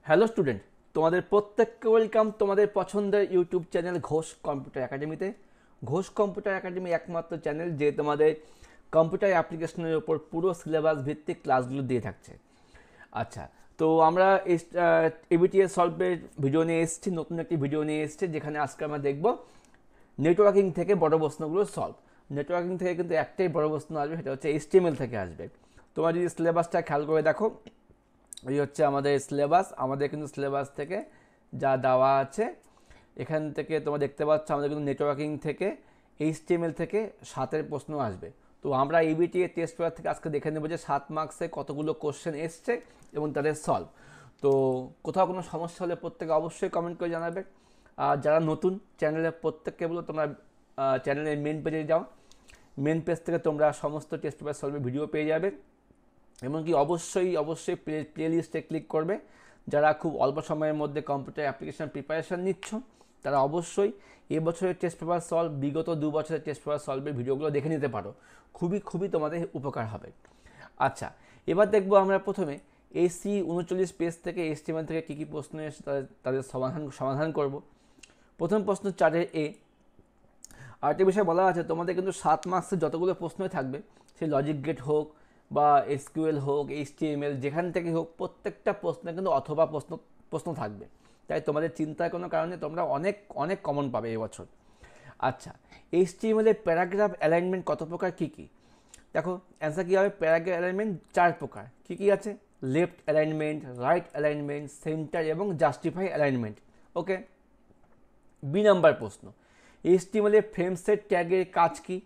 Hello student, তোমাদের প্রত্যেককে welcome তোমাদের পছন্দের ইউটিউব চ্যানেল ঘোষ কম্পিউটার একাডেমিতে। ঘোষ কম্পিউটার একাডেমি একমাত্র চ্যানেল যে তোমাদের কম্পিউটার অ্যাপ্লিকেশনের উপর পুরো সিলেবাস ভিত্তিক ক্লাসগুলো দিয়ে থাকছে। আচ্ছা, তো আমরা এবিটিএস সলভের ভিডিও নিয়ে এসেছি, নতুন একটি ভিডিও নিয়ে এসেছি যেখানে আজকে আমরা দেখব নেটওয়ার্কিং থেকে বড় প্রশ্নগুলো সলভ। নেটওয়ার্কিং থেকে কিন্তু একটাই বড় প্রশ্ন আসবে, সেটা হচ্ছে এইচটিএমএল থেকে আসবে। তোমরা যদি সিলেবাসটা খেয়াল করে দেখো, এই হচ্ছে আমাদের সিলেবাস। আমাদের কিন্তু সিলেবাস থেকে যা দেওয়া আছে এখান থেকে তোমরা দেখতে পাচ্ছ আমাদের কিন্তু নেটওয়ার্কিং থেকে এইচটিএমএল থেকে 7 প্রশ্ন আসবে। তো আমরা ইবিটিএ টেস্ট পেপার থেকে আজকে দেখে নেব যে 7 মার্কসে কতগুলো কোশ্চেন এসছে এবং তাদের সলভ। তো কোথাও কোনো সমস্যা হলে প্রত্যেকে অবশ্যই কমেন্ট করে জানাবে। আর যারা নতুন চ্যানেলে, প্রত্যেককে বলো তোমরা চ্যানেলের মেন পেজে যাও। মেন পেজ থেকে তোমরা সমস্ত টেস্ট পেপার সলভের ভিডিও পেয়ে যাবে। এমনকি অবশ্যই প্লে লিস্টে ক্লিক করবে। যারা খুব অল্প সময়ের মধ্যে কম্পিউটার অ্যাপ্লিকেশন প্রিপারেশান নিচ্ছ তারা অবশ্যই এবছরের টেস্ট পেপার সলভ, বিগত 2 বছরের টেস্ট পেপার সলভের ভিডিওগুলো দেখে নিতে পারো। খুবই তোমাদের উপকার হবে। আচ্ছা, এবার দেখবো আমরা প্রথমে এসি 39 পেজ থেকে এইচটিএমএল থেকে কী কী প্রশ্ন এসে তাদের সমাধান করব। প্রথম প্রশ্ন 4 আরেকটা বিষয় বলা আছে, তোমাদের কিন্তু 7 মার্কসের যতগুলো প্রশ্নই থাকবে, সে লজিক গেট হোক বা এসকিউএল হোক, এইচটিএমএল, যেখান থেকে হোক, প্রত্যেকটা প্রশ্নে কিন্তু অথবা প্রশ্ন থাকবে। তাই তোমাদের চিন্তার কোনো কারণে, তোমরা অনেক কমন পাবে এবছর। আচ্ছা, এইচটিএমএল এর প্যারাগ্রাফ অ্যালাইনমেন্ট কত প্রকার, কী কী? দেখো অ্যান্সার কী হবে। প্যারাগ্রাফ অ্যালাইনমেন্ট 4 প্রকার। কী কী আছে? Left alignment, right alignment, centre এবং জাস্টিফাই অ্যালাইনমেন্ট। ওকে। বি নাম্বার প্রশ্ন, এইচটিএমএল এর ফ্রেম সেট ট্যাগের কাজ কি?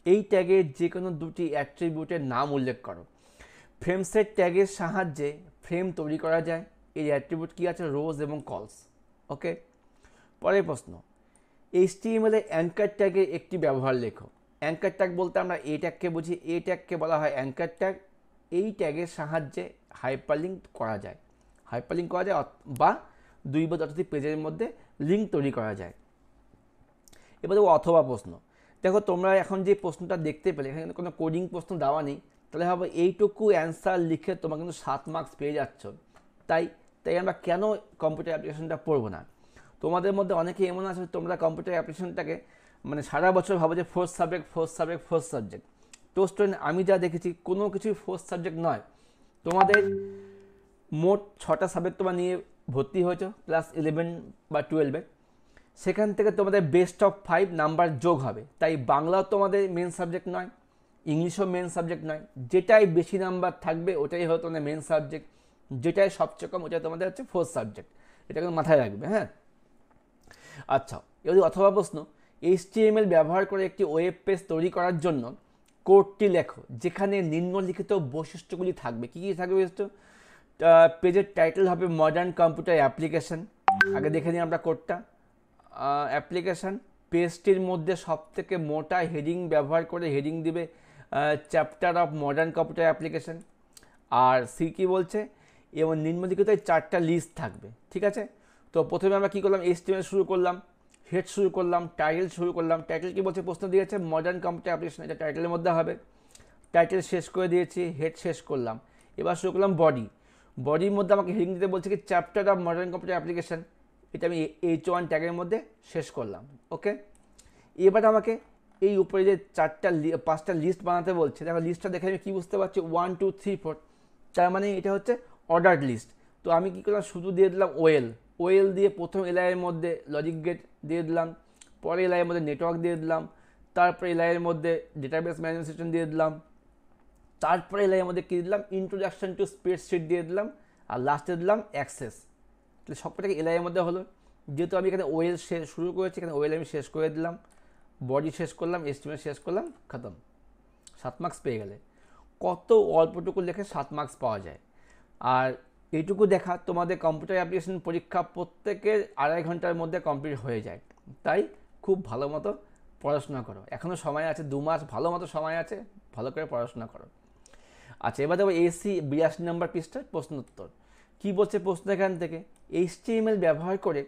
এই ট্যাগের যে কোনো দুটি অ্যাট্রিবিউটের নাম উল্লেখ করো। ফ্রেম সেট ট্যাগের সাহায্যে ফ্রেম তৈরি করা যায়। এই অ্যাট্রিবিউট কি আছে? রোজ এবং কলস। ওকে। পরের প্রশ্ন, এইচটিএমএল এর অ্যাঙ্কার ট্যাগের একটি ব্যবহার লেখো। অ্যাঙ্কার ট্যাগ বলতে আমরা এ ট্যাগকে বুঝি। এ ট্যাগকে বলা হয় অ্যাঙ্কার ট্যাগ। এই ট্যাগের সাহায্যে হাইপারলিঙ্ক করা যায় বা 2 বা ততোধিক পেজের মধ্যে লিঙ্ক তৈরি করা যায়। এবার দেখো অথবা প্রশ্ন। দেখো তোমরা এখন যে প্রশ্নটা দেখতে পেলে, এখানে কোনো কোডিং প্রশ্ন দেওয়া নেই, তাহলে হবে এইটুকু অ্যান্সার লিখে তোমরা কিন্তু 7 মার্কস পেয়ে যাচ্ছ। তাই আমরা কেন কম্পিউটার অ্যাপ্লিকেশনটা পড়বো না? তোমাদের মধ্যে অনেকে এমন আছে, তোমরা কম্পিউটার অ্যাপ্লিকেশনটাকে মানে সারা বছর ভাবো যে ফোর্থ সাবজেক্ট। তো স্টুডেন্ট, আমি যা দেখেছি কোনো কিছুই ফোর্থ সাবজেক্ট নয়। তোমাদের মোট 6টা সাবজেক্ট তোমরা নিয়ে ভর্তি হয়েছো ক্লাস 11 বা 12-এ। সেখান থেকে তোমাদের বেস্ট অফ 5 নাম্বার যোগ হবে। তাই বাংলাও তোমাদের মেন সাবজেক্ট নয়, ইংলিশও মেন সাবজেক্ট নয়। যেটাই বেশি নাম্বার থাকবে ওটাই হলো তোমাদের মেন সাবজেক্ট, যেটাই সবচেয়ে কম ওটাই তোমাদের হচ্ছে ফোর্থ সাবজেক্ট। এটা কিন্তু মাথায় রাখবে, হ্যাঁ। আচ্ছা, এবার অথবা প্রশ্ন, এইচটিএমএল ব্যবহার করে একটি ওয়েব পেজ তৈরি করার জন্য কোডটি লেখো যেখানে নিম্নলিখিত বৈশিষ্ট্যগুলি থাকবে। কী কী থাকবে বৈশিষ্ট্য? পেজের টাইটেল হবে মডার্ন কম্পিউটার অ্যাপ্লিকেশন। আগে দেখে নিই আমরা কোডটা। অ্যাপ্লিকেশান, পেজটির মধ্যে সবথেকে মোটা হেডিং ব্যবহার করে হেডিং দিবে chapter of modern computer application. আর সি কী বলছে? এবং নিম্নলিখিত 4টা লিস্ট থাকবে। ঠিক আছে। তো প্রথমে আমরা কী করলাম? এইচটিএমএল শুরু করলাম, হেড শুরু করলাম, টাইটেল শুরু করলাম। টাইটেল কী বলছে? প্রশ্ন দিয়েছে মডার্ন কম্পিউটার অ্যাপ্লিকেশন, এটা টাইটেলের মধ্যে হবে। টাইটেল শেষ করে দিয়েছি, হেড শেষ করলাম। এবার শুরু করলাম বডির মধ্যে আমাকে হেডিং দিতে বলছে কি chapter of modern computer application, এটা আমি H1 ট্যাগের মধ্যে শেষ করলাম। ওকে। এবার আমাকে এই উপরে যে 5টা লিস্ট বানাতে বলছে, দেখো লিস্টটা দেখে আমি কী বুঝতে পারছি? 1 2 3 4, তার মানে এটা হচ্ছে অর্ডার লিস্ট। তো আমি কী করলাম? শুধু দিয়ে দিলাম ওয়েল দিয়ে প্রথম এলাইয়ের মধ্যে লজিক গেট দিয়ে দিলাম, পরে এলাইয়ের মধ্যে নেটওয়ার্ক দিয়ে দিলাম, তারপরে এলাইয়ের মধ্যে ডেটাবেস ম্যানেজমেন্ট সিস্টেম দিয়ে দিলাম, তারপরে এলাইয়ের মধ্যে কী দিলাম? ইন্ট্রোডাকশন টু স্প্রেডশিট দিয়ে দিলাম, আর লাস্টে দিলাম অ্যাক্সেস। তাহলে সবকটাকে এলাইয়ের মধ্যে হলো। যেহেতু আমি এখানে ওয়েল শুরু করেছি, এখানে ওয়েল আমি শেষ করে দিলাম, বডি শেষ করলাম, এস্টিমেট শেষ করলাম, খতম। 7 মার্কস পেয়ে গেলে। কত অল্পটুকু লেখে 7 মার্কস পাওয়া যায়। আর এইটুকু দেখা তোমাদের কম্পিউটার অ্যাপ্লিকেশন পরীক্ষা প্রত্যেকের 2.5 ঘন্টার মধ্যে কমপ্লিট হয়ে যায়। তাই খুব ভালো মতো পড়াশোনা করো, এখনও সময় আছে, 2 মাস ভালো মতো সময় আছে, ভালো করে পড়াশোনা করো। আচ্ছা, এবার দেখো এসি 82 নম্বর পৃষ্ঠার প্রশ্ন উত্তর। কী বলছে প্রশ্ন এখান থেকে? এইচটিএমএল ব্যবহার করে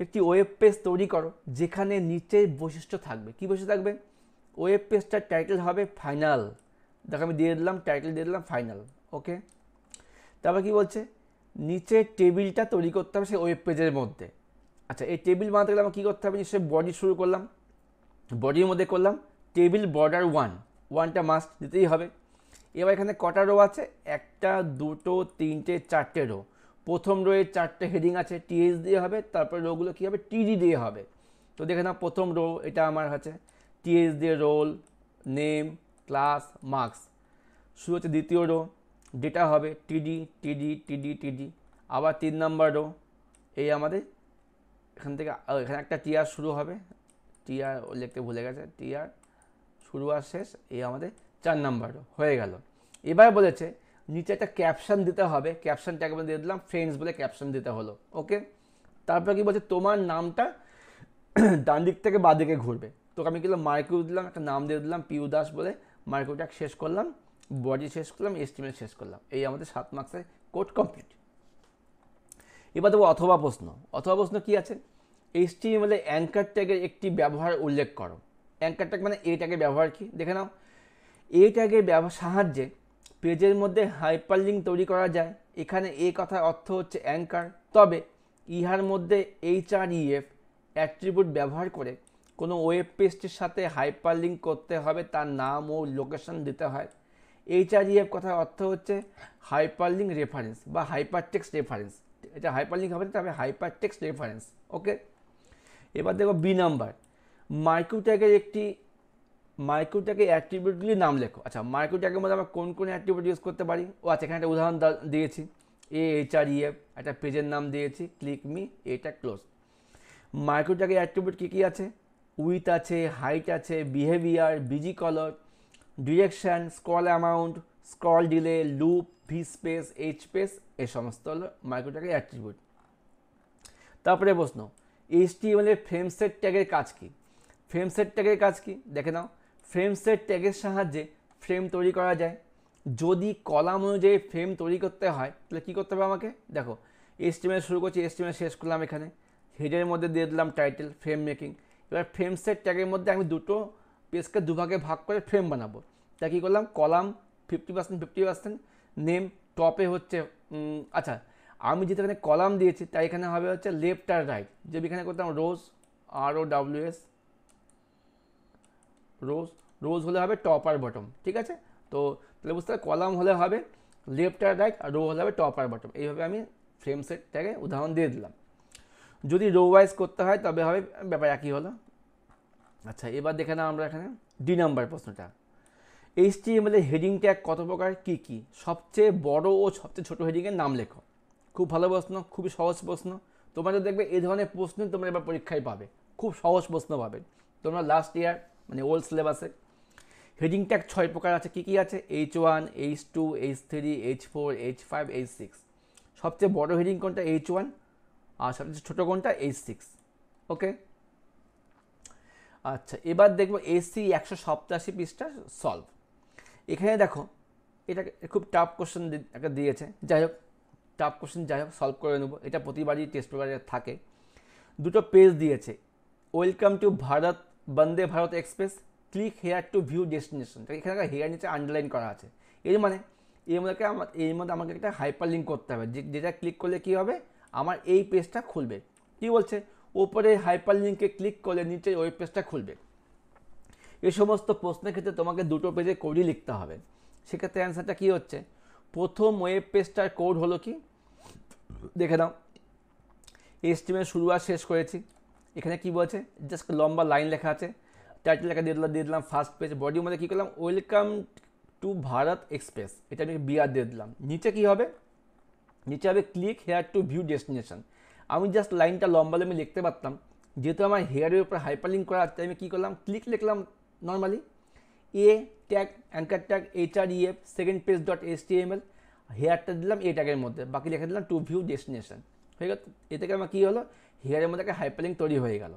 একটি ওয়েব পেজ তৈরি করো যেখানে নিচের বৈশিষ্ট্য থাকবে। কী বৈশিষ্ট্য থাকবে? ওয়েব পেজটার টাইটেল হবে ফাইনাল। দেখো আমি দিয়ে দিলাম, টাইটেল দিয়ে দিলাম ফাইনাল। ওকে। তারপর কী বলছে? নিচে টেবিলটা তৈরি করতে হবে সেই ওয়েব পেজের মধ্যে। আচ্ছা, এই টেবিল বানাতে গেলে আমার কী করতে হবে, নিশ্চয়ই বডি শুরু করলাম, বডির মধ্যে করলাম টেবিল বর্ডার 1টা মাস্ট দিতেই হবে। এবার এখানে কটা রো আছে, 1 2 3 4টে রো। প্রথম রোয়ে 4টে হেডিং আছে, টিএস দিয়ে হবে, তারপরে রোগুলো কী হবে, টিডি দিয়ে হবে। তো দেখে নাও প্রথম রো এটা আমার আছে টিএস দিয়ে রোল নেম ক্লাস মার্কস। শুরু হচ্ছে দ্বিতীয় রো, ডেটা হবে টিডি টিডি টিডি টিডি। আবার 3 নম্বর রো, এই আমাদের এখান থেকে এখানে একটা টিআর শুরু হবে, টিআর লিখতে ভুলে গেছে, টিআর শুরু আর শেষ, এই আমাদের 4 নম্বর রো হয়ে গেল। এবার বলেছে নিচে একটা ক্যাপশন দিতে হবে, ক্যাপশন ট্যাগ দিয়ে দিলাম ফ্রেন্ডস বলে ক্যাপশন দিতে হলো। ওকে, তারপর কি বলছে, তোমার নামটা ডান দিক থেকে বাঁ দিকে ঘুরবে। তো আমি কি মার্কিউ দিলাম, একটা নাম দিয়ে দিলাম পিউ দাস বলে, মার্কিউ ট্যাগ শেষ করলাম, বডি শেষ করলাম, এস্টিমেট শেষ করলাম। এই আমাদের 7 মার্কসের কোড কমপ্লিট। এবার দেবো অথবা প্রশ্ন। অথবা প্রশ্ন কি আছে, HTML এ অ্যাঙ্কার ট্যাগের একটি ব্যবহার উল্লেখ করো। অ্যাঙ্কার ট্যাগ মানে এই ট্যাগের ব্যবহার কি, দেখে নাও। এই ট্যাগের সাহায্যে পেজের মধ্যে হাইপারলিঙ্ক তৈরি করা যায়। এখানে এই কথার অর্থ হচ্ছে অ্যাঙ্কার, তবে ইহার মধ্যে HREF অ্যাট্রিবিউট ব্যবহার করে কোনো ওয়েব পেজটির সাথে হাইপারলিঙ্ক করতে হবে, তার নাম ও লোকেশন দিতে হয়। HREF কথার অর্থ হচ্ছে হাইপারলিঙ্ক রেফারেন্স বা হাইপারটেক্সট রেফারেন্স। এটা হাইপারলিঙ্ক হবে না, তবে হাইপারটেক্সট রেফারেন্স। ওকে, এবার দেখো বি নাম্বার, মার্কিউ ট্যাগের অ্যাট্রিবিউটগুলির নাম লেখো। আচ্ছা, মার্কিউ ট্যাগের মধ্যে আমরা কোন কোন অ্যাট্রিবিউট ইউজ করতে পারি, ও আচ্ছা এখানে একটা উদাহরণ দিয়েছি, HREF, একটা পেজের নাম দিয়েছি ক্লিক মি, এটা ক্লোজ। মার্কিউ ট্যাগের অ্যাট্রিবিউট কী কী আছে, উইথ আছে, হাইট আছে, behaviour, BG colour, direction, scroll amount, scroll delay, loop, V space, H space, এই সমস্ত হলো মার্কিউ ট্যাগের অ্যাট্রিবিউট। তারপরে প্রশ্ন, HTML এর ফ্রেম সেট ট্যাগের কাজ কি। ফ্রেম সেট ট্যাগের কাজ কি দেখে নাও। ফ্রেম সেট ট্যাগের সাহায্যে ফ্রেম তৈরি করা যায়। যদি কলাম অনুযায়ী ফ্রেম তৈরি করতে হয় তাহলে কী করতে হবে আমাকে, দেখো HTML শুরু করছি, HTML শেষ করলাম, এখানে হেডের মধ্যে দিয়ে দিলাম টাইটেল ফ্রেম মেকিং। এবার ফ্রেম সেট ট্যাগের মধ্যে আমি দুটো পেজকে দুভাগে ভাগ করে ফ্রেম বানাবো। তা কী করলাম, কলাম 50% 50%, নেম টপে হচ্ছে আচ্ছা আমি যেহেতু এখানে কলাম দিয়েছি তাই এখানে হবে হচ্ছে লেফট আর রাইট। যদি এখানে করতাম রোজ, ROWS, রোজ হলে হবে টপ আর বটম, ঠিক আছে। তো তাহলে বুঝতে হবে কলাম হলে হবে লেফট আর রাইট, আর রো হলে হবে টপ আর বটম। এইভাবে আমি ফ্রেম সেট ট্যাগে উদাহরণ দিয়ে দিলাম। যদি রো ওয়াইজ করতে হয় তবে হবে ব্যাপার একই হলো। আচ্ছা, এবার দেখে নাও আমরা এখানে ডি নাম্বার প্রশ্নটা, HTML এর হেডিং ট্যাগ কত প্রকার, কী কী, সবচেয়ে বড় ও সবচেয়ে ছোটো হেডিংয়ের নাম লেখো। খুব ভালো প্রশ্ন, খুবই সহজ প্রশ্ন। তোমরা যদি দেখবে এই ধরনের প্রশ্ন তোমরা এবার পরীক্ষায় পাবে, খুব সহজ প্রশ্ন পাবে তোমরা লাস্ট ইয়ার মানে ওল্ড সিলেবাসে। হেডিং ট্যাগ 6 প্রকার আছে, কী কী আছে, H1, H2, H3, H4, H5, H6। সবচেয়ে বড় হেডিং কোনটা, H1, আর সবচেয়ে ছোটো কোনটা, H6। ওকে, আচ্ছা এবার দেখবো AC 187 পৃষ্ঠা সলভ। এখানে দেখো এটা খুব টাফ কোশ্চেন একটা দিয়েছে, যাই হোক টাফ কোশ্চেন যাই হোক সলভ করে নেবো, এটা প্রতিবারই টেস্ট পেপারে থাকে। দুটো পেজ দিয়েছে, welcome to Bharat Vande Bharat express, click here two view destination. এখানে হেয়ার নিচে আন্ডারলাইন করা আছে। এর মানে এর মধ্যে আমাকে একটা হাইপার লিঙ্ক করতে হবে, যেটা ক্লিক করলে কী হবে, আমার এই পেজটা খুলবে। কী বলছে, ওপরে হাইপার লিঙ্কে ক্লিক করলে নিচে ওয়েব পেজটা খুলবে। এই সমস্ত প্রশ্নের ক্ষেত্রে তোমাকে দুটো পেজে কোডই লিখতে হবে। সেক্ষেত্রে অ্যান্সারটা কী হচ্ছে, প্রথম ওয়েব পেজটার কোড হলো কি, দেখে নাও HTML শুরু আর শেষ করেছি। এখানে কি বলছে, জাস্ট লম্বা লাইন লেখা আছে, টাইটেল লেখা দিয়ে দিলাম ফার্স্ট পেজ, বডির মধ্যে কী করলাম, ওয়েলকাম টু ভারত এক্সপ্রেস, এটা আমি বিআর দিয়ে দিলাম। নিচে কী হবে, নিচে হবে click here two view destination. আমি জাস্ট লাইনটা লম্বা আমি লিখতে পারতাম, যেহেতু আমার হেয়ারের উপর হাইপারলিঙ্ক করা আছে আমি কী করলাম, ক্লিক লিখলাম normally, A tag anchor tag HREF second page dot HTML, হেয়ারটা দিলাম এ ট্যাগের মধ্যে, বাকি লিখে দিলাম টু ভিউ ডেস্টিনেশন, হয়ে গেল। এ থেকে আমার কী হলো, হেয়ারের মধ্যে একটা হাইপারলিঙ্ক তৈরি হয়ে গেল।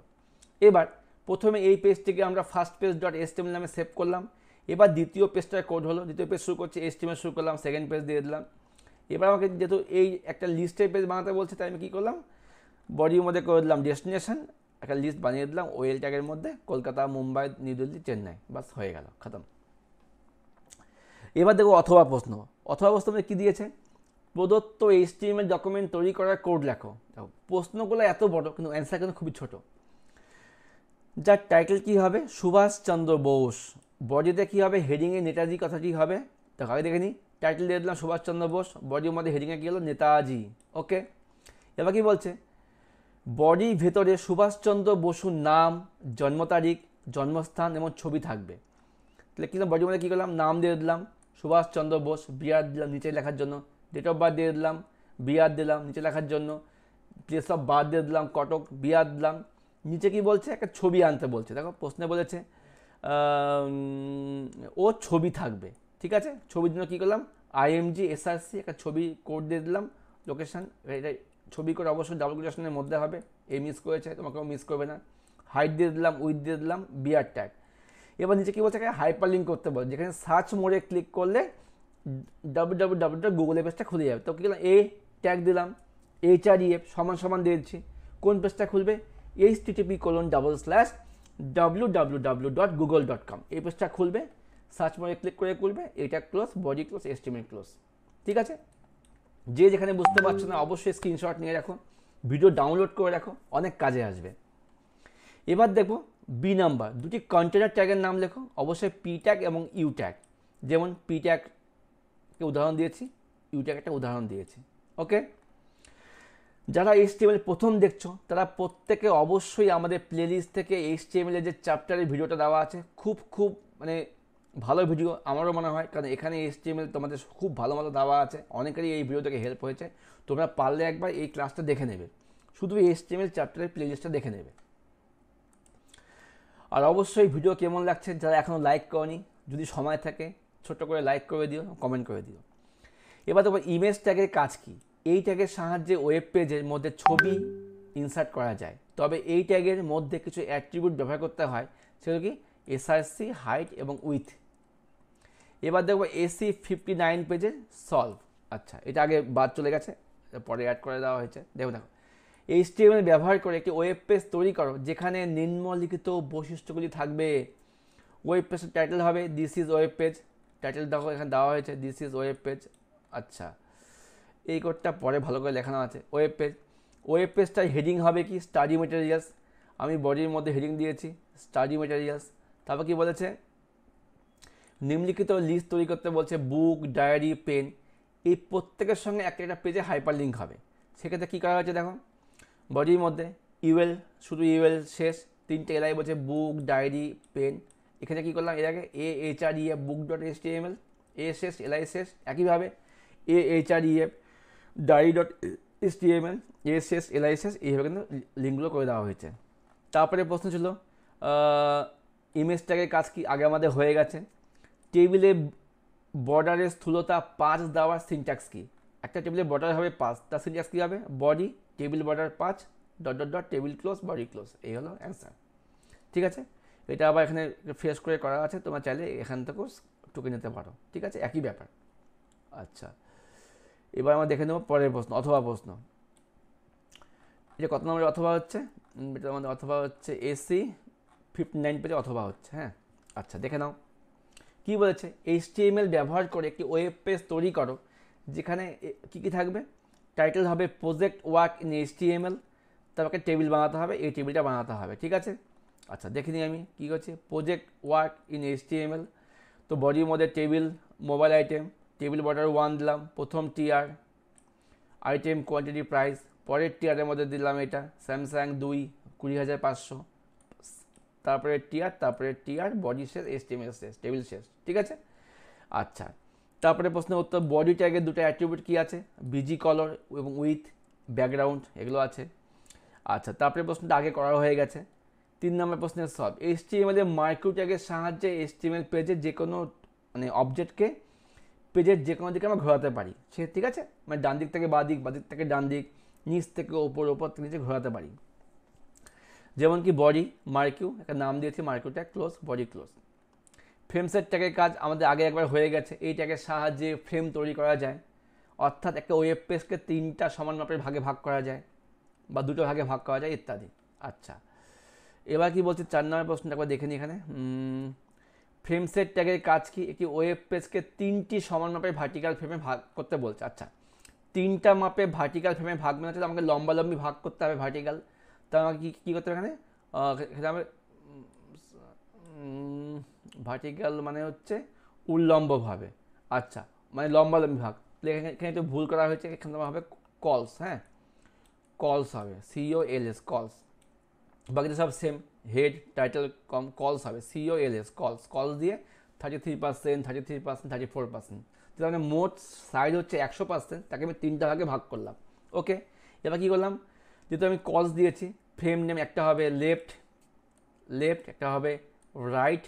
এবার প্রথমে এই পেজটিকে আমরা ফার্স্ট পেজ ডট HTML নামে সেভ করলাম। এবার দ্বিতীয় পেজটার কোড হলো, দ্বিতীয় পেজ শুরু করছি, HTML শুরু করলাম, সেকেন্ড পেজ দিয়ে দিলাম। এবার আমাকে যেহেতু এই একটা লিস্টের পেজ বানাতে বলছে তাই আমি কী করলাম, বডির মধ্যে করে দিলাম ডেস্টিনেশন, একটা লিস্ট বানিয়ে দিলাম ওয়েল ট্যাগের মধ্যে, কলকাতা, মুম্বাই, নিউ দিল্লি, চেন্নাই, বাস হয়ে গেল, খতম। এবার দেখো অথবা প্রশ্ন। অথবা প্রশ্ন কী দিয়েছে, প্রদত্ত HTML ডকুমেন্ট তৈরি করার কোড লেখো। দেখো প্রশ্নগুলো এত বড় কিন্তু অ্যান্সার কিন্তু খুবই ছোট। যার টাইটেল কি হবে, সুভাষচন্দ্র বোস। বডিতে কি হবে, হেডিংয়ে নেতাজি কথাটি হবে। দেখো আগে দেখে নিই, টাইটেল দিয়ে দিলাম সুভাষচন্দ্র বোস, বডির মধ্যে হেডিংয়ে কী হলো, নেতাজি। ওকে, এবার কি বলছে, বডির ভেতরে সুভাষচন্দ্র বসুর নাম, জন্ম তারিখ, জন্মস্থান এবং ছবি থাকবে। তাহলে কী বডির মধ্যে কী করলাম, নাম দিয়ে দিলাম সুভাষচন্দ্র বোস, বিআর দিলাম নিচে লেখার জন্য, ডেট অফ বার্থ দিয়ে দিলাম, বিআর দিলাম নিচে লেখার জন্য, প্লেস অফ বার্থ দিয়ে দিলাম কটক, বিআর দিলাম। নিচে কি বলছে, একটা ছবি আনতে বলছে। দেখো প্রশ্নে বলেছে ও ছবি থাকবে, ঠিক আছে। ছবির জন্য কী করলাম, IMG SRC একটা ছবি কোড দিয়ে দিলাম, লোকেশান, এটা ছবি করে অবশ্যই ডাবল কোটেশনের মধ্যে হবে, এই মিস করেছে তোমাকেও মিস করবে না। হাইট দিয়ে দিলাম, উইথ দিয়ে দিলাম, বিআর ট্যাগ। এবার নিচে কী বলছে, হাইপার লিঙ্ক করতে বল, যেখানে সার্চ মোডে ক্লিক করলে www.google পেজটা খুলে যাবে। তো কী করলাম, এ ট্যাগ দিলাম, HREF সমান দিয়েছি, কোন পেজটা খুলবে, http://www.google.com এই পেজটা খুলবে, সার্চ মোডে ক্লিক করে খুলবে, এটা close, body close, HTML close. ঠিক আছে, যে যেখানে বুঝতে পারছো না অবশ্যই স্ক্রিনশট নিয়ে রাখো, ভিডিও ডাউনলোড করে রাখো, অনেক কাজে আসবে। এবার দেখো বি নাম্বার, দুটি কন্টেনার ট্যাগের নাম লেখো, অবশ্যই P ট্যাগ এবং U ট্যাগ। যেমন P ট্যাগকে উদাহরণ দিয়েছি, U ট্যাগ একটা উদাহরণ দিয়েছি। ওকে, যারা HTML প্রথম দেখছো তারা প্রত্যেকে অবশ্যই আমাদের প্লেলিস্ট থেকে HTML এর যে চ্যাপ্টারের ভিডিওটা দেওয়া আছে, খুব মানে ভালো ভিডিও আমারও মনে হয়, কারণ এখানে HTML তোমাদের খুব ভালো দেওয়া আছে, অনেকেরই এই ভিডিও থেকে হেল্প হয়েছে। তোমরা পারলে একবার এই ক্লাসটা দেখে নেবে, শুধু HTML চ্যাপ্টারের প্লেলিস্টটা দেখে নেবে। আর অবশ্যই ভিডিও কেমন লাগছে, যারা এখনও লাইক করনি, যদি সময় থাকে ছোট্ট করে লাইক করে দিও, কমেন্ট করে দিও। এবার দেখো ইমেজ ট্যাগের কাজ কী, এই ট্যাগের সাহায্যে ওয়েব পেজের মধ্যে ছবি ইনসার্ট করা যায়, তবে এই ট্যাগের মধ্যে কিছু অ্যাট্রিবিউট ব্যবহার করতে হয়, সেগুলো কি SRC, হাইট এবং উইথ। এবার দেখবো AC59 পেজের সলভ। আচ্ছা, এটা আগে বাদ চলে গেছে, পরে অ্যাড করে দেওয়া হয়েছে। দেখো HTML ব্যবহার করে একটি ওয়েব পেজ তৈরি করো যেখানে নিম্নলিখিত বৈশিষ্ট্যগুলি থাকবে। ওয়েব পেজের টাইটেল হবে this is web page, title দেখো এখানে দেওয়া হয়েছে দিস ইজ ওয়েব পেজ। আচ্ছা, এই কোডটা পরে ভালো করে লেখানো আছে। ওয়েব পেজটার হেডিং হবে কি, স্টাডি মেটেরিয়ালস। আমি বডির মধ্যে হেডিং দিয়েছি স্টাডি মেটেরিয়ালস। তারপর কি বলেছে, নিম্নলিখিত লিস্ট তৈরি করতে বলছে, বুক, ডায়েরি, পেন। এই প্রত্যেকের সঙ্গে একটা পেজে হাইপার লিঙ্ক হবে। সেক্ষেত্রে কী করা হয়েছে দেখো, বডির মধ্যে UL, শুধু UL শেষ, 3টে এলাই বলছে বুক, ডায়েরি, পেন। এখানে কী করলাম, এর আগে AHREF book.html, এ শেষ, এলাই শেষ। একইভাবে AHREF diary.html, এ শেষ, এলাই শেষ। এইভাবে কিন্তু লিঙ্কগুলো করে দেওয়া হয়েছে। তারপরে প্রশ্ন ছিল ইমেজ ট্যাগের কাজ কি, আগে আমাদের হয়ে গেছে। টেবিলে বর্ডারের স্থূলতা 5 দেওয়ার সিনট্যাক্স কি, একটা টেবিলের বর্ডার হবে 5, তার সিনট্যাক্স কী হবে, body table border 5 ... table close, body close. এই হলো অ্যান্সার। ঠিক আছে, এটা আবার এখানে ফ্রেশ করে করা আছে, তোমরা চাইলে এখান থেকেও টুকে নিতে পারো। ঠিক আছে, একই ব্যাপার। আচ্ছা, এবার আমরা দেখে নেব পরের প্রশ্ন, অথবা প্রশ্ন। এটা কত নম্বরের অথবা হচ্ছে, এটা আমাদের অথবা হচ্ছে AC59 পেজে অথবা হচ্ছে। হ্যাঁ, আচ্ছা দেখে নাও কি বলেছে, HTML ব্যবহার করে একটি ওয়েব পেজ তৈরি করো যেখানে কী থাকবে, টাইটেল হবে প্রজেক্ট ওয়ার্ক ইন HTML, তারপরে টেবিল বানাতে হবে, এই টেবিলটা বানাতে হবে। ঠিক আছে, আচ্ছা দেখে নিই আমি কী করছি, প্রজেক্ট ওয়ার্ক ইন HTML। তো বডির মধ্যে table, mobile item, table border 1 দিলাম, প্রথম টিয়ার, আইটেম, কোয়ান্টিটি, প্রাইস। পরের টিয়ারের মধ্যে দিলাম এটা স্যামসাং 2, 20,500। তারপরে টিয়ার, বডি শেষ, HTML শেষ, টেবিল শেষ। ঠিক আছে, আচ্ছা তারপরে প্রশ্নের উত্তর, বডি ট্যাগের দুটো অ্যাট্রিবিউট কী আছে, BG কালার এবং উইথ ব্যাকগ্রাউন্ড, এগুলো আছে। আচ্ছা, তারপরে প্রশ্নটা আগে করা হয়ে গেছে। 3 নম্বর প্রশ্নের সলভ, HTML এর মাইক্রো ট্যাগের সাহায্যে HTML পেজের যে কোনো অবজেক্টকে পেজের যে কোনো দিকে আমরা ঘোরাতে পারি। সে ঠিক আছে, মানে ডান দিক থেকে বাঁ দিক, বাঁ দিক থেকে ডান দিক, নিচ থেকে ওপর থেকে নিচে ঘোরাতে পারি। যেমন কি বডি, মার্কিউ, একটা নাম দিয়েছি মার্কিউ ট্যাগ, ক্লোজ, বডি ক্লোজ। ফ্রেমসেট ট্যাগের কাজ আমাদের আগে একবার হয়ে গেছে। এই ট্যাগের সাহায্যে ফ্রেম তৈরি করা যায়, অর্থাৎ একটা ওয়েব পেজকে 3টা সমান মাপের ভাগে ভাগ করা যায় বা 2টো ভাগে ভাগ করা যায় ইত্যাদি। আচ্ছা, এবার কি বলছে 4 নম্বর প্রশ্নটা একবার দেখে নিই। এখানে ফ্রেমসেট ট্যাগের কাজ কি, একটি ওয়েব পেজকে 3টি সমান মাপের ভার্টিক্যাল ফ্রেমে ভাগ করতে বলছে। আচ্ছা, তিনটা মাপে ভার্টিক্যাল ফ্রেমে ভাগ মানে হচ্ছে আমাকে লম্বালম্বি ভাগ করতে হবে ভার্টিক্যাল। তা আমাকে কী করতে হবে এখানে, এখানে আমি ভার্টিক্যাল মানে হচ্ছে উল্লম্বভাবে, আচ্ছা মানে লম্বালম্বি ভাগ। এখানে এখানে একটু ভুল করা হয়েছে, এখানে তোমার হবে কলস, হ্যাঁ কলস হবে COLS কলস। বাকিটা সব সেম, হেড টাইটেল কম, কলস হবে COLS কলস। কলস দিয়ে 33%, 33%, 34%, তার মানে মোট সাইজ হচ্ছে 100%, তাকে আমি তিনটা ভাগে ভাগ করলাম। ওকে, এবার কী করলাম, যেহেতু আমি কলস দিয়েছি, ফ্রেম নেম একটা হবে লেফট, লেফট একটা হবে রাইট,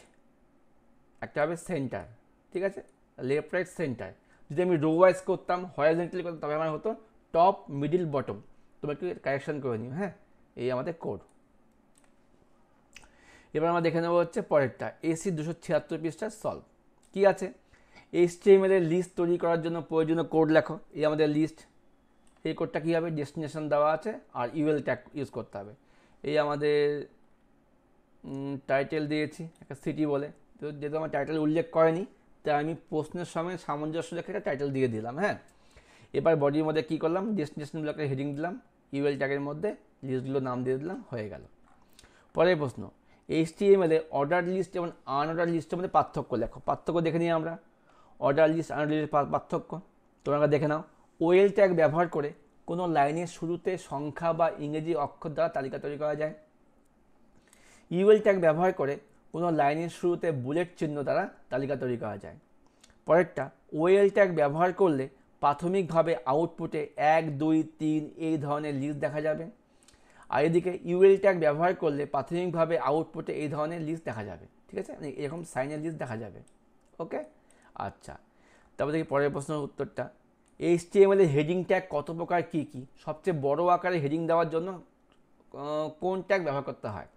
একটা হবে সেন্টার, ঠিক আছে, লেফট রাইট সেন্টার। যদি আমি রো ওয়াইজ করতাম, হরাইজন্টালি করতাম, তবে আমার হতো টপ মিডিল বটম। তোমরা একটু কারেকশন করে নিও, হ্যাঁ এই আমাদের কোড। এবার আমরা দেখে নেবো হচ্ছে পরেরটা, AC 276 পৃষ্ঠার সলভ। কী আছে, HTML এর লিস্ট তৈরি করার জন্য প্রয়োজনীয় কোড লেখো। এই আমাদের লিস্ট, এই কোডটা কী হবে, ডেস্টিনেশন দেওয়া আছে আর UL ট্যাগ ইউজ করতে হবে। এই আমাদের টাইটেল দিয়েছি একটা সিটি বলে, তো যেহেতু আমার টাইটেল উল্লেখ করেনি, তাই আমি প্রশ্নের সময় সামঞ্জস্য রেখে একটা টাইটেল দিয়ে দিলাম, হ্যাঁ। এবার বডির মধ্যে কী করলাম, ডেস্টিনেশনগুলোকে হেডিং দিলাম, UL ট্যাগের মধ্যে লিস্টগুলোর নাম দিয়ে দিলাম, হয়ে গেল। পরের প্রশ্ন, HTML এ অর্ডার লিস্ট এবং আনঅর্ডার লিস্টের মধ্যে পার্থক্য লেখো। পার্থক্য দেখে নিই আমরা, অর্ডার লিস্ট আনঅর্ডার লিস্টের পার্থক্য তোমরা দেখে নাও। OL ট্যাগ ব্যবহার করে কোনো লাইনের শুরুতে সংখ্যা বা ইংরেজি অক্ষর দ্বারা তালিকা তৈরি করা যায়। UL ট্যাগ ব্যবহার করে কোনো লাইনের শুরুতে বুলেট চিহ্ন দ্বারা তালিকা তৈরি করা যায়। পরেরটা, OL ট্যাগ ব্যবহার করলে প্রাথমিকভাবে আউটপুটে 1, 2, 3 এই ধরনের লিস্ট দেখা যাবে। আর এদিকে UL ট্যাগ ব্যবহার করলে প্রাথমিকভাবে আউটপুটে এই ধরনের লিস্ট দেখা যাবে, ঠিক আছে, মানে এরকম সাইনের লিস্ট দেখা যাবে। ওকে, আচ্ছা, তারপর দেখি পরের প্রশ্নের উত্তরটা, HTML এর হেডিং ট্যাগ কত প্রকার কী কী, সবচেয়ে বড় আকারে হেডিং দেওয়ার জন্য কোন ট্যাগ ব্যবহার করতে হয়।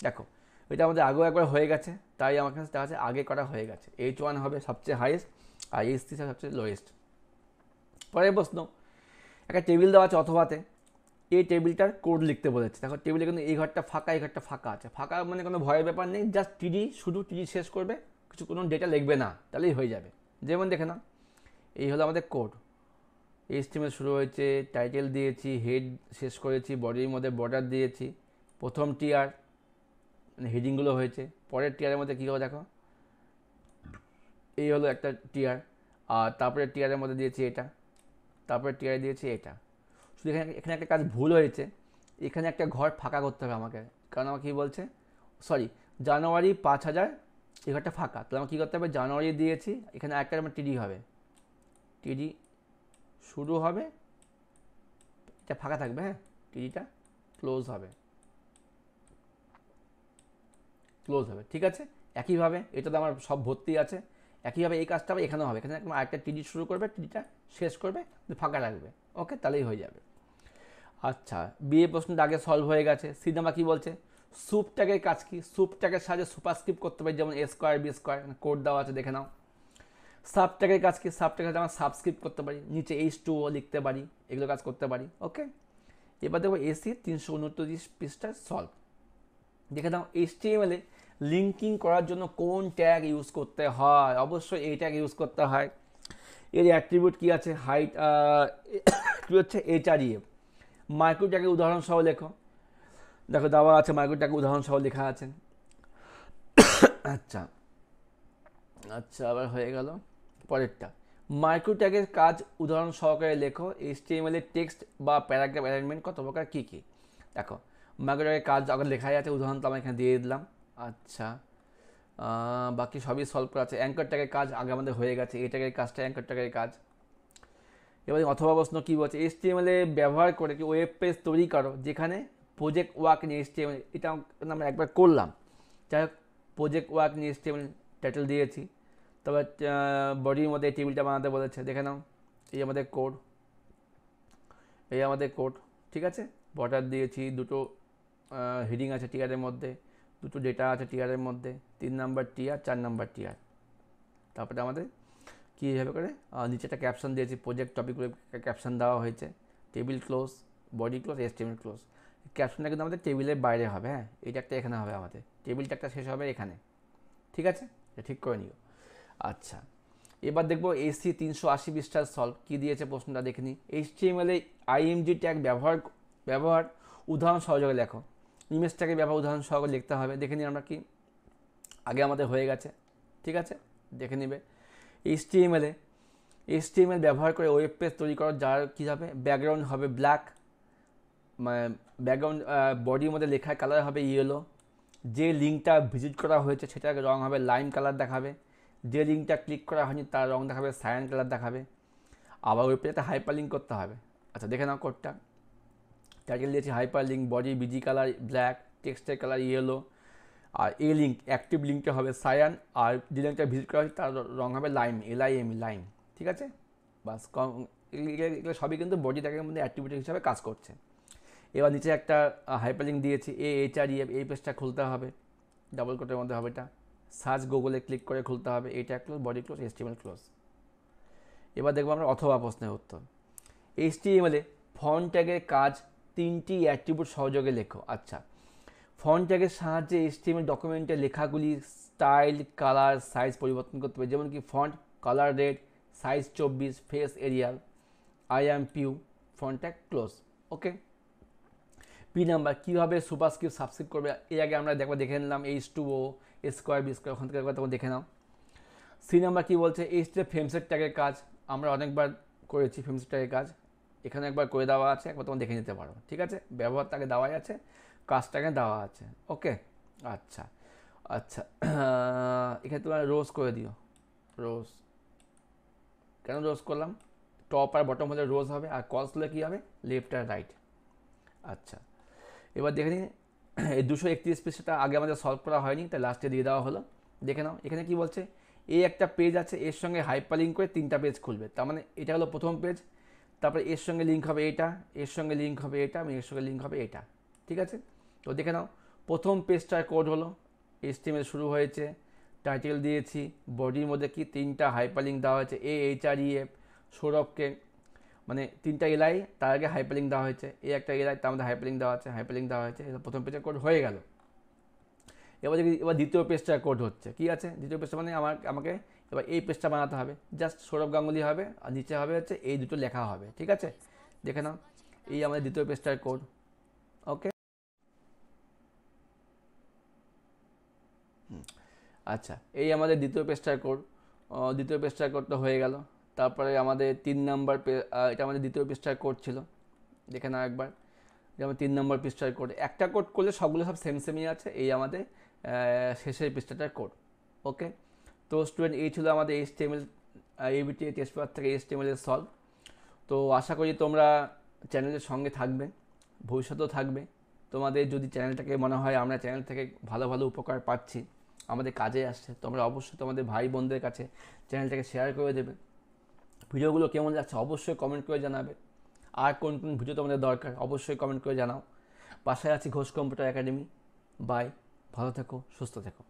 দেখো এটা আমাদের আগেও একবার হয়ে গেছে, তাই আমার কাছে দেখা যাচ্ছে আগে করা হয়ে গেছে। H1 হবে সবচেয়ে হাইয়েস্ট আর H3 সবচেয়ে লোয়েস্ট। পরের প্রশ্ন, একটা টেবিল দেওয়া আছে অথবাতে, এই টেবিলটার কোড লিখতে বলেছে। দেখো টেবিলে কিন্তু এই ঘরটা ফাঁকা, এই ঘরটা ফাঁকা আছে। ফাঁকা মানে কোনো ভয়ের ব্যাপার নেই, জাস্ট টিডি, শুধু টিডি শেষ করবে, কিছু কোনো ডেটা লিখবে না, তাহলেই হয়ে যাবে। যেমন দেখে না, এই হলো আমাদের কোড। HTML শুরু হয়েছে, টাইটেল দিয়েছি, হেড শেষ করেছি, বডির মধ্যে বর্ডার দিয়েছি, প্রথম টিয়ার মানে হেডিংগুলো হয়েছে। পরের টিয়ারের মধ্যে কী হবে দেখো, এই হলো একটা টিয়ার, আর তারপরে টিয়ারের মধ্যে দিয়েছি এটা, তারপরে টিয়ারে দিয়েছি এটা। শুধু এখানে এখানে একটা কাজ ভুল হয়েছে, এখানে একটা ঘর ফাঁকা করতে হবে আমাকে, কারণ আমার কী বলছে, সরি, জানুয়ারি 5000, এই ঘরটা ফাঁকা, তাহলে আমার কী করতে হবে, জানুয়ারি দিয়েছি, এখানে একটা আমার টিডি হবে, টিডি শুরু হবে, এটা ফাঁকা থাকবে, হ্যাঁ টিডিটা ক্লোজ হবে, ক্লোজ হবে, ঠিক আছে। একইভাবে এটাতে আমার সব ভর্তি আছে, একইভাবে এই কাজটা এখানেও হবে, এখানে আরেকটা টিডি শুরু করবে, টিডিটা শেষ করবে, ফাঁকা রাখবে, ওকে, তাহলেই হয়ে যাবে। আচ্ছা, বিয়ে প্রশ্নটা আগে সলভ হয়ে গেছে। সি নাম্বার কী বলছে, সুপ ট্যাগের কাজ কি, সুপ ট্যাগের সাহায্যে সুপারস্ক্রিপ্ট করতে পারি, যেমন A square B square, code দেওয়া আছে দেখে নাও। সাব ট্যাগের কাজ কি, সাব ট্যাগের আমরা সাবস্ক্রিপ্ট করতে পারি, নিচে H2O লিখতে পারি, এগুলো কাজ করতে পারি। ওকে, এবার দেখবো AC 329 পৃষ্ঠার সলভ। দেখে নাও, HTML এ লিঙ্কিং করার জন্য কোন ট্যাগ ইউজ করতে হয়, অবশ্যই এই ট্যাগ ইউজ করতে হয়। এর অ্যাট্রিবিউট কী আছে, হাইট কী হচ্ছে HREF। মাইক্রো ট্যাগের উদাহরণ সহ লেখো, দেখো দেওয়া আছে মাইক্রো ট্যাগের উদাহরণ সহ লেখা আছে। আচ্ছা আচ্ছা, আবার হয়ে গেল। পরেরটা, মাইক্রো ট্যাগের কাজ উদাহরণ সহকারে লেখো। HTML এর টেক্সট বা প্যারাগ্রাফ অ্যালাইনমেন্ট কত প্রকার কী কী। দেখো মাইক্রো ট্যাগের কাজ আগে লেখাই আছে, উদাহরণ তো আমি এখানে দিয়ে দিলাম। আচ্ছা, বাকি সবই সলভ করা আছে। অ্যাঙ্কর ট্যাগের কাজ আগে আমাদের হয়ে গেছে, এই ট্যাগের কাজটা অ্যাঙ্কর ট্যাগের কাজ। এবার অথবা প্রশ্ন কী বলছে, HTML এ ব্যবহার করে কি ওয়েব পেজ তৈরি করো যেখানে প্রজেক্ট ওয়ার্ক নিয়ে HTML, এটা আমরা একবার করলাম। যাই হোক, প্রজেক্ট ওয়ার্ক নিয়ে HTML টাইটেল দিয়েছি। তবে বডির মধ্যে এই টেবিলটা বানাতে বলেছে, দেখে নাও, এই আমাদের কোড, এই আমাদের কোড, ঠিক আছে। বর্ডার দিয়েছি, দুটো হেডিং আছে টিয়ারের মধ্যে, দুটো ডেটা আছে টিয়ারের মধ্যে, 3 নাম্বার টিয়ার, 4 নাম্বার টিয়ার। তারপরে আমাদের কীভাবে করে নিচে একটা ক্যাপশন দিয়েছি, প্রজেক্ট টপিকগুলো ক্যাপশন দেওয়া হয়েছে, table close, body close, HTML close. ক্যাপশনটা কিন্তু আমাদের টেবিলের বাইরে হবে, হ্যাঁ এইটা একটা এখানে হবে, আমাদের টেবিলটা একটা শেষ হবে এখানে, ঠিক আছে, এটা ঠিক করে নিও। আচ্ছা, এবার দেখবো এসি 380 পৃষ্ঠার সলভ কী দিয়েছে প্রশ্নটা দেখে নিই। HTML এ আইএমজি ট্যাগ ব্যবহার উদাহরণ সহযোগে লেখো। ইমেজ ট্যাগের ব্যবহার উদাহরণ সহযোগে লিখতে হবে। দেখে নিই আমরা কি, আগে আমাদের হয়ে গেছে, ঠিক আছে, দেখে নিবে। HTML ব্যবহার করে ওয়েব পেজ তৈরি করো, যার কী হবে, ব্যাকগ্রাউন্ড হবে ব্ল্যাক, মানে ব্যাকগ্রাউন্ড বডির মধ্যে লেখার কালার হবে ইয়েলো, যে লিঙ্কটা ভিজিট করা হয়েছে সেটার রং হবে লাইম কালার দেখাবে, যে লিঙ্কটা ক্লিক করা হয়নি তার রং দেখাবে সায়ান কালার দেখাবে। আবার ওই পেজটা হাইপার লিঙ্ক করতে হবে। আচ্ছা দেখে নাও কোডটা। টাইটেল দিয়েছি hyper link, body busy colour black, টেক্সটের কালার ইয়েলো, আর এই লিঙ্ক অ্যাক্টিভ লিঙ্কটা হবে সায়ান, আর যে লিঙ্কটা ভিজিট করা হয়েছে তার রং হবে লাইম, LIME লাইম, ঠিক আছে। বাস এগুলো সবই কিন্তু বডি ট্যাগের মধ্যে অ্যাক্টিভিটি হিসাবে কাজ করছে। এবার নিচে একটা হাইপার লিঙ্ক দিয়েছি, AHREF, এই পেজটা খুলতে হবে, ডাবল কোটের মধ্যে হবে এটা, সার্চ গুগলে ক্লিক করে খুলতে হবে, এটা close, body close, HTML close. এবার দেখবো আমরা অথবা প্রশ্নের উত্তর। HTML এ ফন্ট ট্যাগের কাজ 3টি অ্যাট্রিবিউট সহযোগে লেখো। আচ্ছা, ফন্ট ট্যাগের সাহায্যে HTML ডকুমেন্টের লেখাগুলি স্টাইল, কালার, সাইজ পরিবর্তন করতে হবে। যেমন কি font colour red, size 24, face Arial, IAM PU, font tag close. Okay. P number, কীভাবে সুপারস্ক্রিপ্ট সাবস্ক্রিপ্ট করবে, এর আগে আমরা দেখে নিলাম H2O, A² B², ওখান থেকে একবার তখন দেখে নাও। সি নাম্বার কী বলছে, HTML ফ্রেমসেট ট্যাগের কাজ আমরা অনেকবার করেছি, ফ্রেমসেট ট্যাগের কাজ এখানে একবার করে দেওয়া আছে, একবার তোমার দেখে নিতে পারো, ঠিক আছে। ব্যবহার তাকে দেওয়াই আছে, কাজটাকে দেওয়া আছে। ওকে। আচ্ছা আচ্ছা, এখানে তোমার রোজ করে দিও, রোজ। কেন রোজ করলাম, টপ আর বটম হলে রোজ হবে, আর কলস হলে কী হবে, লেফট আর রাইট। আচ্ছা, এবার দেখে নিই এই 231 পৃষ্ঠাটা আগে আমাদের সলভ করা হয়নি, তাই লাস্টে দিয়ে দেওয়া হলো। দেখে নাও এখানে কি বলছে, এই একটা পেজ আছে, এর সঙ্গে হাইপার লিঙ্ক করে 3টা পেজ খুলবে। তার মানে এটা হলো প্রথম পেজ, তারপরে এর সঙ্গে লিঙ্ক হবে এটা, এর সঙ্গে লিঙ্ক হবে এটা, এবং এর সঙ্গে লিঙ্ক হবে এটা, ঠিক আছে। তো দেখে নাও প্রথম পেজটার কোড হলো HTML শুরু হয়েছে, টাইটেল দিয়েছি, বডির মধ্যে কি 3টা হাইপার লিঙ্ক দেওয়া হয়েছে, AHREF, সৌরভকে, মানে 3টা LI, তার আগে হাইপার লিঙ্ক দেওয়া হয়েছে, এই একটা LI, তার মধ্যে হাইপার লিঙ্ক দেওয়া আছে, হাইপার লিঙ্ক দেওয়া হয়েছে, এটা প্রথম পেজের কোড হয়ে গেল। এবার দ্বিতীয় পেজটার কোড হচ্ছে, কি আছে, দ্বিতীয় পেজটা মানে আমাকে এবার এই পেজটা বানাতে হবে, জাস্ট সৌরভ গাঙ্গুলি হবে, আর নিচে হবে হচ্ছে এই দুটো লেখা হবে, ঠিক আছে। দেখে নাও এই আমাদের দ্বিতীয় পেজটার কোড। ওকে। আচ্ছা, এই আমাদের দ্বিতীয় পেজটার কোড, দ্বিতীয় পেজটার কোডটা হয়ে গেল। তারপরে আমাদের 3 নম্বর এটা আমাদের দ্বিতীয় পেজটার কোড ছিল, দেখে নাও একবার, যেমন 3 নম্বর পৃষ্ঠার কোড, একটা কোড করলে সবগুলো সব সেমই আছে, এই আমাদের শেষের পৃষ্ঠাটার কোড। ওকে। তো স্টুডেন্ট, এই ছিল আমাদের HTML ABTA টেস্ট পেপার থেকে HTML এর সলভ। তো আশা করি তোমরা চ্যানেলের সঙ্গে থাকবে, ভবিষ্যতেও থাকবে। তোমাদের যদি চ্যানেলটাকে মনে হয় আমরা চ্যানেল থেকে ভালো ভালো উপকার পাচ্ছি, আমাদের কাজে আসছে, তোমরা অবশ্যই তোমাদের ভাই বোনদের কাছে চ্যানেলটাকে শেয়ার করে দেবে। ভিডিওগুলো কেমন যাচ্ছে অবশ্যই কমেন্ট করে জানাবে। আর কোন কোন ভিডিও তোমাদের দরকার অবশ্যই কমেন্ট করে জানাও। বাসায় আছি ঘোষ কম্পিউটার একাডেমি। বাই, ভালো থেকো, সুস্থ থেকো।